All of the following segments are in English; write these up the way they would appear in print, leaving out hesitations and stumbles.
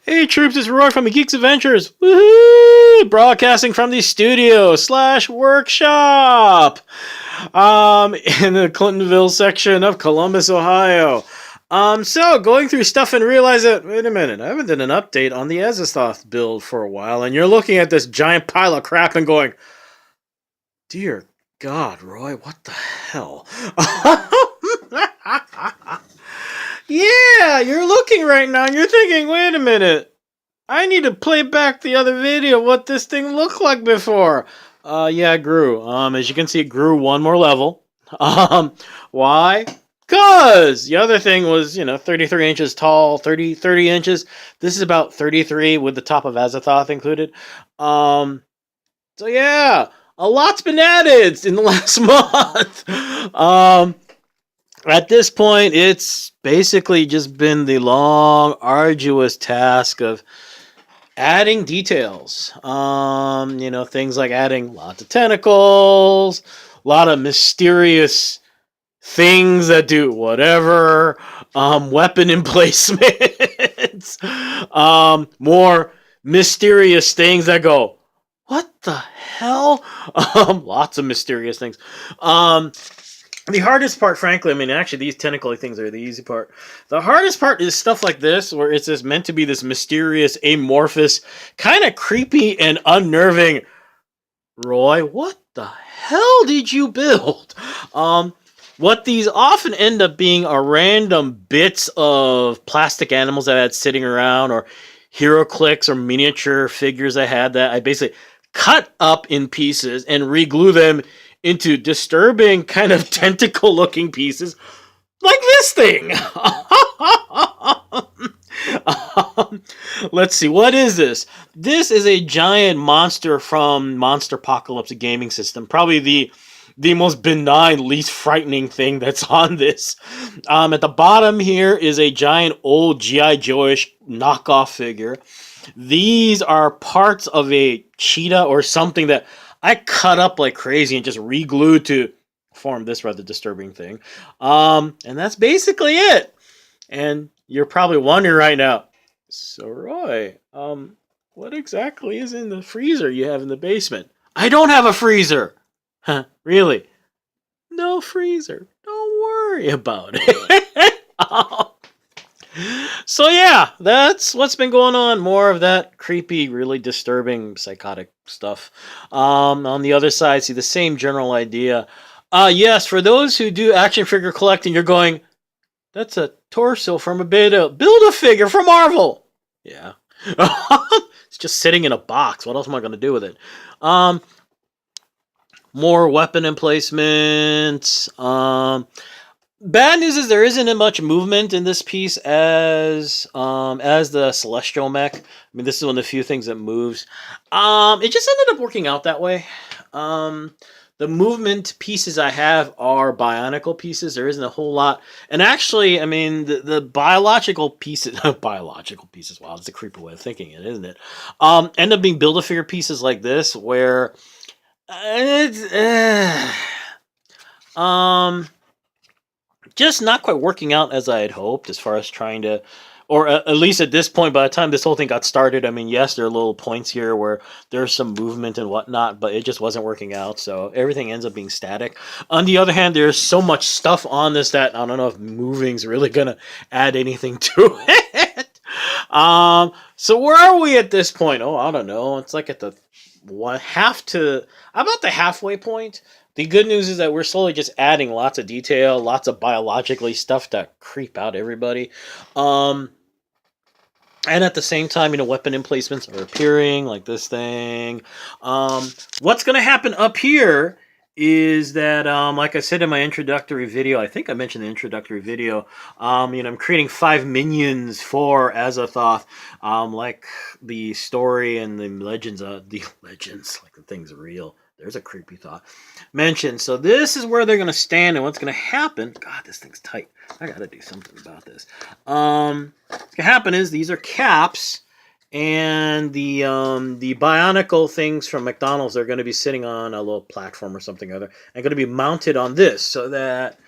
Hey troops, it's Roy from the Geek's Adventures. Woohoo! Broadcasting from the studio/workshop. In the Clintonville section of Columbus, Ohio. So going through stuff and realize that, wait a minute, I haven't done an update on the azathoth build for a while, and you're looking at this giant pile of crap and going, dear God, Roy, what the hell? Yeah, you're looking right now and you're thinking, wait a minute, I need to play back the other video, what this thing looked like before. Yeah, it grew. As you can see, it grew one more level. Why? Because the other thing was, 33 inches tall, 30 inches. This is about 33 with the top of azathoth included. So yeah, a lot's been added in the last month. At this point, it's basically just been the long, arduous task of adding details. Things like adding lots of tentacles, a lot of mysterious things that do whatever, weapon emplacements, more mysterious things that go, what the hell? Lots of mysterious things. The hardest part, frankly, actually, these tentacle things are the easy part. The hardest part is stuff like this, where it's just meant to be this mysterious, amorphous, kind of creepy and unnerving. Roy, what the hell did you build? What these often end up being are random bits of plastic animals that I had sitting around, or HeroClix or miniature figures I had that I basically cut up in pieces and re-glue them into disturbing kind of tentacle looking pieces like this thing. Let's see, what is this? This is a giant monster from Monster Apocalypse gaming system. Probably the most benign, least frightening thing that's on this. At the bottom here is a giant old G.I. Joe-ish knockoff figure. These are parts of a cheetah or something that I cut up like crazy and just re-glued to form this rather disturbing thing. And that's basically it. And you're probably wondering right now, so Roy, what exactly is in the freezer you have in the basement? I don't have a freezer. Huh, really? No freezer. Don't worry about it. So yeah, that's what's been going on. More of that creepy, really disturbing, psychotic stuff. On the other side, see the same general idea. Yes, for those who do action figure collecting, you're going, that's a torso from a beta. Build a figure from Marvel. Yeah. It's just sitting in a box. What else am I going to do with it? More weapon emplacements. Bad news is there isn't much movement in this piece as the Celestial mech. This is one of the few things that moves. It just ended up working out that way. The movement pieces I have are bionicle pieces. There isn't a whole lot. And actually, the biological pieces... biological pieces, wow, that's a creepy way of thinking it, isn't it? End up being Build-A-Figure pieces like this, where... just not quite working out as I had hoped as far as trying to, or at least at this point, by the time this whole thing got started, yes, there are little points here where there's some movement and whatnot, but it just wasn't working out, so everything ends up being static. On the other hand, there's so much stuff on this that I don't know if moving's really gonna add anything to it. So where are we at this point? Oh, I don't know. It's like at the about the halfway point. The good news is that we're slowly just adding lots of detail, lots of biologically stuff to creep out everybody. And at the same time, weapon emplacements are appearing, like this thing. What's going to happen up here is that, like I said in my introductory video, I think I mentioned the introductory video, I'm creating 5 minions for Azathoth, like the story and the legends, like the thing's real. There's a creepy thought mentioned. So this is where they're going to stand and what's going to happen. God, this thing's tight. I got to do something about this. What's going to happen is these are caps, and the bionicle things from McDonald's are going to be sitting on a little platform or something or other, and going to be mounted on this, so that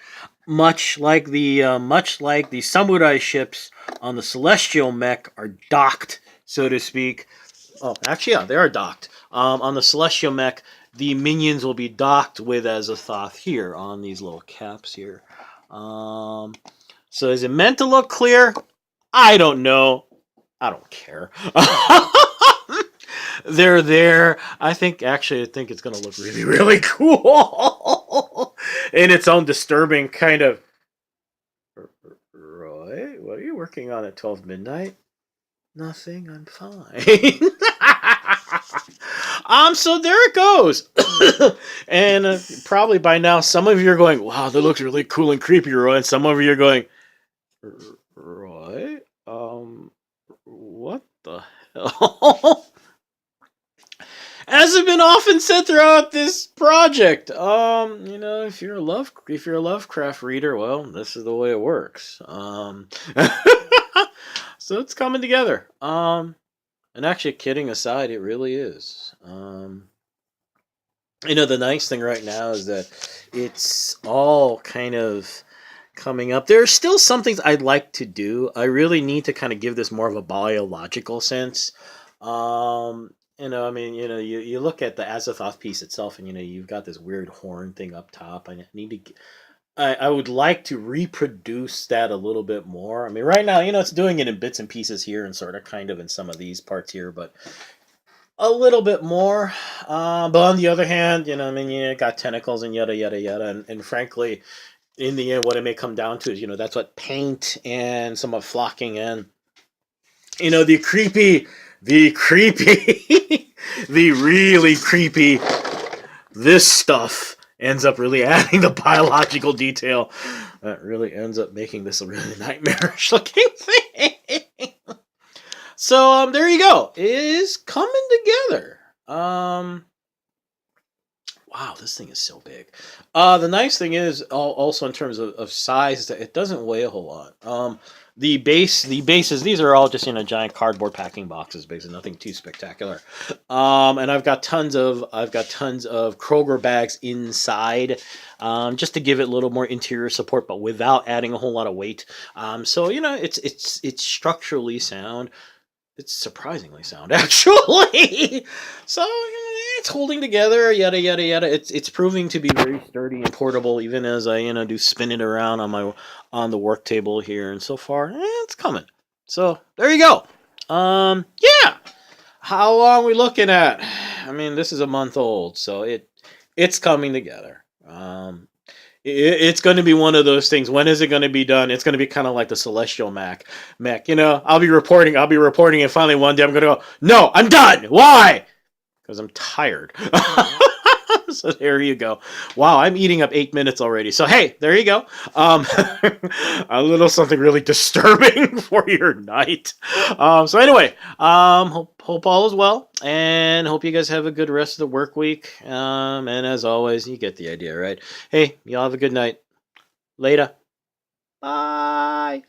much like the samurai ships on the Celestial mech are docked so to speak. Oh, actually, yeah, they are docked. On the Celestial Mech, the minions will be docked with Azathoth here on these little caps here. So is it meant to look clear? I don't know. I don't care. They're there. I think it's gonna look really, really cool in its own disturbing kind of. Roy, what are you working on at 12 midnight? Nothing. I'm fine. So there it goes. And probably by now, some of you are going, "Wow, that looks really cool and creepy, Roy." And some of you are going, "Roy, what the hell?" As has been often said throughout this project, if you're a Lovecraft reader, well, this is the way it works. So it's coming together. And actually, kidding aside, it really is. The nice thing right now is that it's all kind of coming up. There are still some things I'd like to do. I really need to kind of give this more of a biological sense. You look at the Azathoth piece itself, and you've got this weird horn thing up top. I need to. I would like to reproduce that a little bit more. I mean, right now, it's doing it in bits and pieces here, and sort of, kind of in some of these parts here, but a little bit more. But on the other hand, got tentacles and yada yada yada, and frankly, in the end, what it may come down to is, that's what paint and some of flocking and the creepy, the really creepy. This stuff ends up really adding the biological detail that really ends up making this a really nightmarish looking thing. So there you go. It is coming together. Wow, this thing is so big. The nice thing is also in terms of size, that it doesn't weigh a whole lot. The bases, these are all just giant cardboard packing boxes, basically nothing too spectacular. And I've got tons of Kroger bags inside, just to give it a little more interior support, but without adding a whole lot of weight. So it's structurally sound. It's surprisingly sound, actually. So it's holding together, yada yada yada. It's proving to be very sturdy and portable, even as I do spin it around on the work table here. And so far, it's coming. So there you go. Yeah. How long are we looking at? I mean, this is a month old, so it's coming together. It's going to be one of those things. When is it going to be done? It's going to be kind of like the Celestial Mech. I'll be reporting, and finally one day I'm going to go, "No, I'm done." Why? Because I'm tired. So there you go. Wow, I'm eating up 8 minutes already. So hey, there you go. A little something really disturbing for your night. So anyway, hope all is well, and hope you guys have a good rest of the work week. And as always, you get the idea, right? Hey, y'all have a good night. Later. Bye.